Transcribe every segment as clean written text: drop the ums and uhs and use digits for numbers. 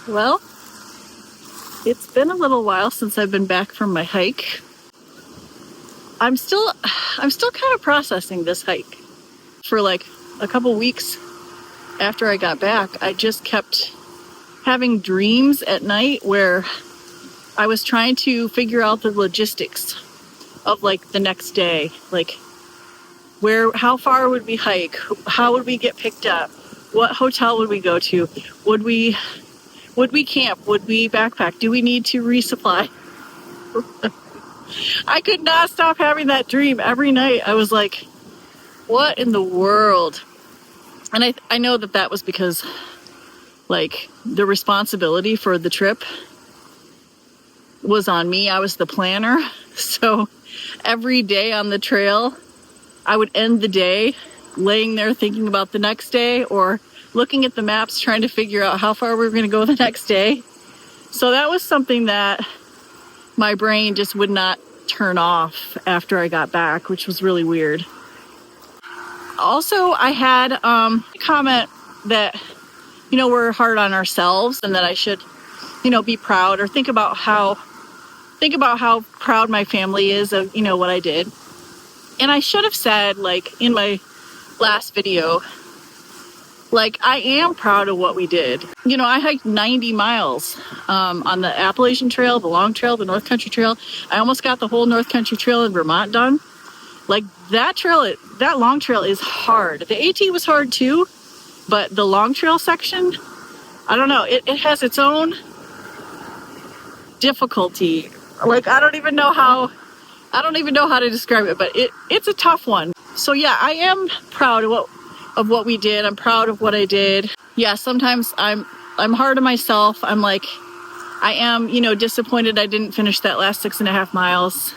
Well, it's been a little while since I've been back from my hike. I'm still kind of processing this hike. For like a couple weeks after I got back, I just kept having dreams at night where I was trying to figure out the logistics of like the next day. Like how far would we hike? How would we get picked up? What hotel would we go to? Would we camp? Would we backpack? Do we need to resupply? I could not stop having that dream every night. I was like, what in the world? And I know that was because like the responsibility for the trip was on me. I was the planner. So every day on the trail, I would end the day laying there thinking about the next day or looking at the maps trying to figure out how far we were going to go the next day. So that was something that my brain just would not turn off after I got back, which was really weird. Also, I had a comment that, we're hard on ourselves and that I should, be proud or think about how proud my family is of, what I did. And I should have said, like, in my last video, like, I am proud of what we did. I hiked 90 miles on the Appalachian Trail, the Long Trail, the North Country Trail. I almost got the whole North Country Trail in Vermont done. Like, that long trail is hard. The AT was hard too, but the long trail section, I don't know, it has its own difficulty. Like, I don't even know how to describe it, but it's a tough one. So yeah, I am proud of what we did. I'm proud of what I did. Yeah, sometimes I'm hard on myself. I'm like, I am, disappointed I didn't finish that last 6.5 miles.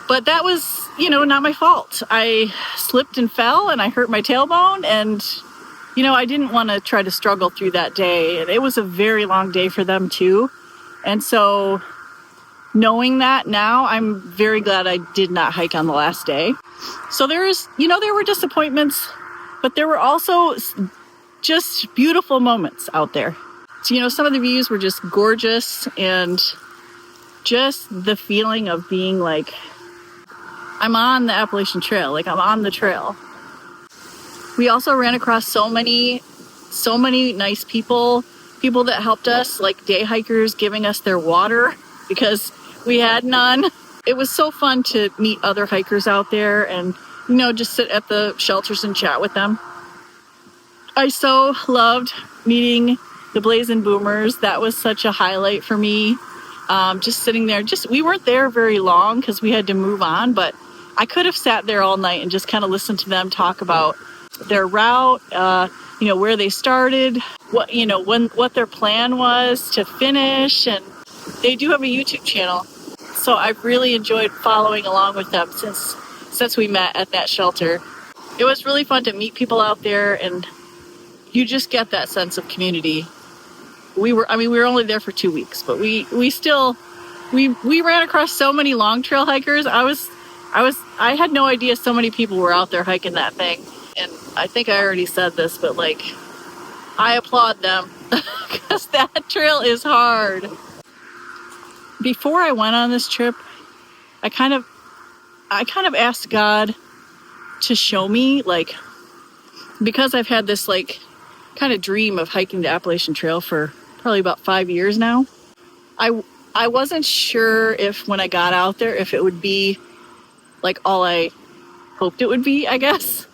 But that was, not my fault. I slipped and fell and I hurt my tailbone and, I didn't want to try to struggle through that day. And it was a very long day for them too. And so knowing that now, I'm very glad I did not hike on the last day. So there were disappointments, but there were also just beautiful moments out there. So, some of the views were just gorgeous and just the feeling of being like, I'm on the Appalachian Trail, like I'm on the trail. We also ran across so many nice people that helped us, like day hikers giving us their water because we had none. It was so fun to meet other hikers out there and, just sit at the shelters and chat with them. I so loved meeting the Blazing Boomers. That was such a highlight for me. Just sitting there, we weren't there very long because we had to move on, but I could have sat there all night and just kind of listened to them talk about their route, where they started, what their plan was to finish. And they do have a YouTube channel. So I've really enjoyed following along with them since we met at that shelter. It was really fun to meet people out there and you just get that sense of community. We were only there for 2 weeks, but we ran across so many long trail hikers. I had no idea so many people were out there hiking that thing. And I think I already said this, but like, I applaud them because that trail is hard. Before I went on this trip, I kind of asked God to show me, like, because I've had this like kind of dream of hiking the Appalachian Trail for probably about 5 years now. I wasn't sure if when I got out there, if it would be like all I hoped it would be, I guess.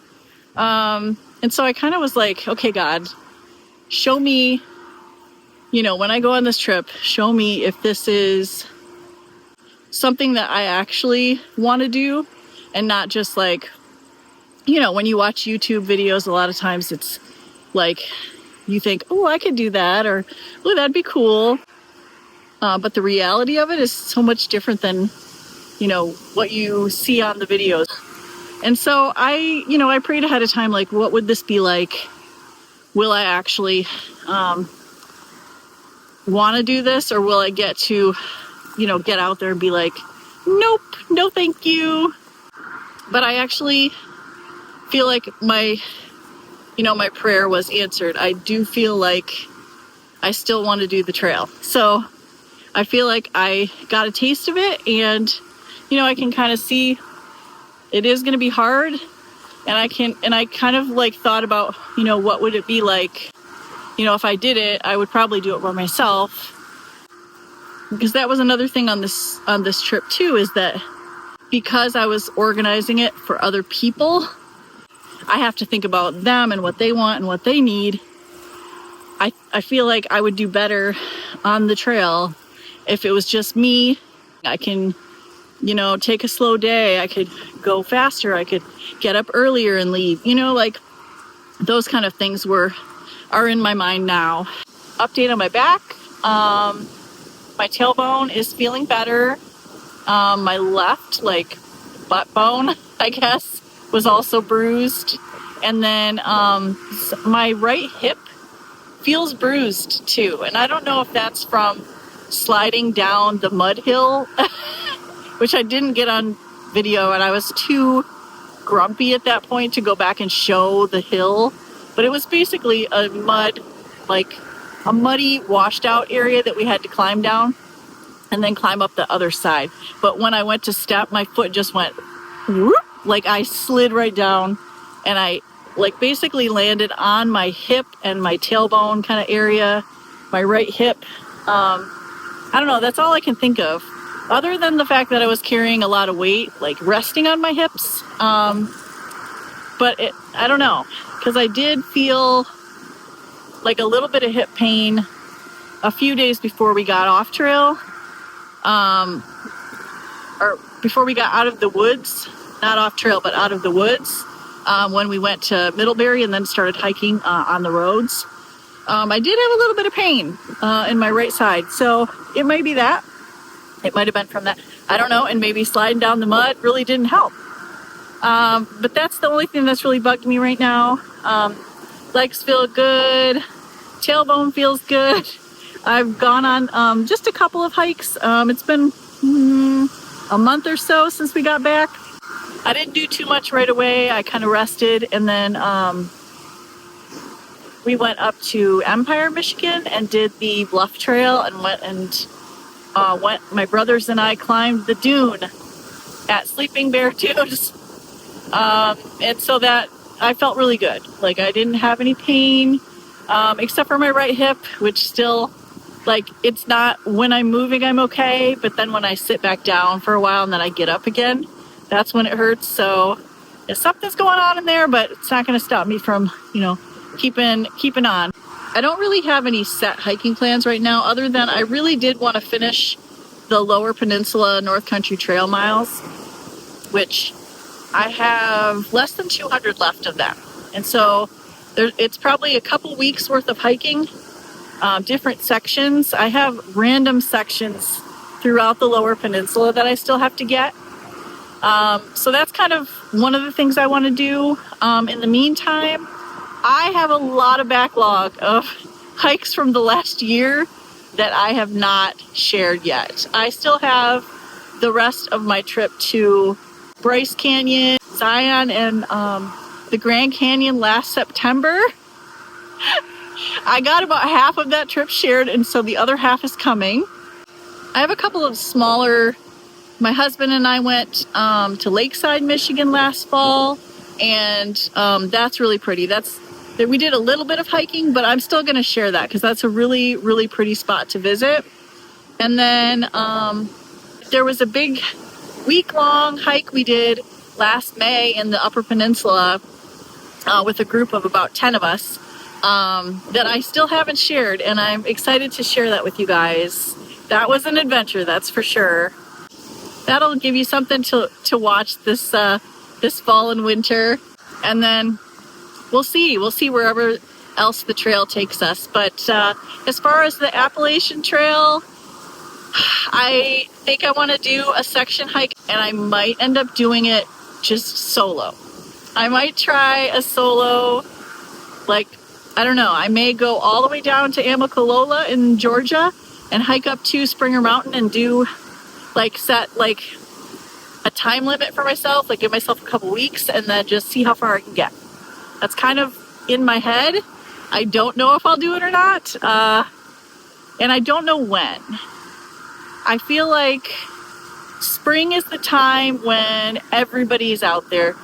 And so I kind of was like, okay, God, show me, when I go on this trip, show me if this is something that I actually want to do and not just like, when you watch YouTube videos, a lot of times it's like, you think, oh, I could do that, or, oh, that'd be cool. But the reality of it is so much different than, what you see on the videos. And so I prayed ahead of time, like, what would this be like? Will I actually want to do this, or will I get to, get out there and be like, nope, no thank you. But I actually feel like my my prayer was answered. I do feel like I still want to do the trail. So I feel like I got a taste of it, and, I can kind of see it is going to be hard. And I kind of like thought about, what would it be like, if I did it. I would probably do it by myself, because that was another thing on this trip too, is that because I was organizing it for other people, I have to think about them and what they want and what they need. I feel like I would do better on the trail if it was just me. I can, take a slow day. I could go faster. I could get up earlier and leave. Like those kind of things are in my mind now. Update on my back. My tailbone is feeling better. My left, butt bone, I guess, was also bruised. And then my right hip feels bruised too. And I don't know if that's from sliding down the mud hill, which I didn't get on video, and I was too grumpy at that point to go back and show the hill. But it was basically a muddy washed out area that we had to climb down and then climb up the other side. But when I went to step, my foot just went whoop, like I slid right down, and I basically landed on my hip and my tailbone kind of area, my right hip. I don't know, that's all I can think of, other than the fact that I was carrying a lot of weight, resting on my hips. But I don't know, because I did feel a little bit of hip pain a few days before we got off trail, or before we got out of the woods, not off trail, but out of the woods, when we went to Middlebury and then started hiking on the roads. I did have a little bit of pain in my right side, so it might be that. It might have been from that. I don't know, and maybe sliding down the mud really didn't help. But that's the only thing that's really bugged me right now. Legs feel good. Tailbone feels good. I've gone on just a couple of hikes. It's been a month or so since we got back. I didn't do too much right away. I kind of rested, and then we went up to Empire, Michigan, and did the Bluff Trail, and my brothers and I climbed the dune at Sleeping Bear Dunes. And so that I felt really good. I didn't have any pain, except for my right hip, which still, it's not, when I'm moving, I'm okay. But then when I sit back down for a while and then I get up again, that's when it hurts. So something's going on in there, but it's not going to stop me from, keeping on. I don't really have any set hiking plans right now, other than I really did want to finish the Lower Peninsula North Country Trail miles, which I have less than 200 left of them. And so it's probably a couple weeks worth of hiking, different sections. I have random sections throughout the Lower Peninsula that I still have to get. So that's kind of one of the things I want to do. In the meantime, I have a lot of backlog of hikes from the last year that I have not shared yet. I still have the rest of my trip to Bryce Canyon, Zion, and the Grand Canyon last September. I got about half of that trip shared, and so the other half is coming. I have a couple of smaller. My husband and I went to Lakeside, Michigan last fall, and that's really pretty. We did a little bit of hiking, but I'm still going to share that because that's a really, really pretty spot to visit. And then there was a big week-long hike we did last May in the Upper Peninsula with a group of about 10 of us that I still haven't shared, and I'm excited to share that with you guys. That was an adventure, that's for sure. That'll give you something to watch this fall and winter, and then we'll see wherever else the trail takes us. But as far as the Appalachian Trail, I think I want to do a section hike, and I might end up doing it just solo. I might try a solo, I don't know, I may go all the way down to Amicalola in Georgia and hike up to Springer Mountain and do set a time limit for myself, give myself a couple weeks, and then just see how far I can get. That's kind of in my head. I don't know if I'll do it or not. And I don't know when. I feel like spring is the time when everybody's out there.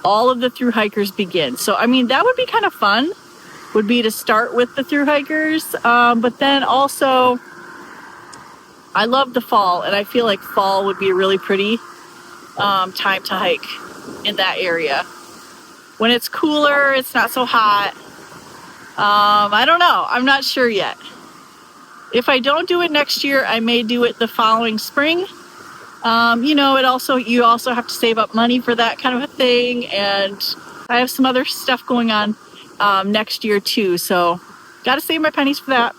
All of the thru hikers begin. So, I mean, that would be kind of fun, would be to start with the thru hikers. But then also, I love the fall, and I feel like fall would be a really pretty time to hike in that area. When it's cooler, it's not so hot. I don't know. I'm not sure yet. If I don't do it next year, I may do it the following spring. You also have to save up money for that kind of a thing. And I have some other stuff going on next year too. So got to save my pennies for that.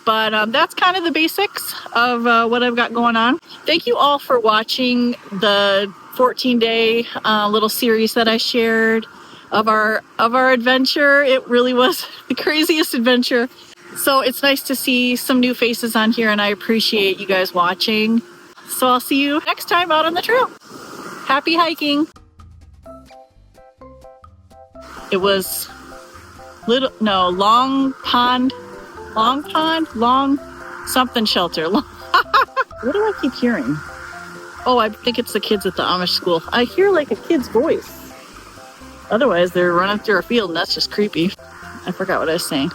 But that's kind of the basics of what I've got going on. Thank you all for watching the 14-day little series that I shared of our adventure. It really was the craziest adventure. So it's nice to see some new faces on here, and I appreciate you guys watching. So I'll see you next time out on the trail. Happy hiking. It was long something shelter. What do I keep hearing? Oh, I think it's the kids at the Amish school. I hear like a kid's voice. Otherwise, they're running through a field, and that's just creepy. I forgot what I was saying.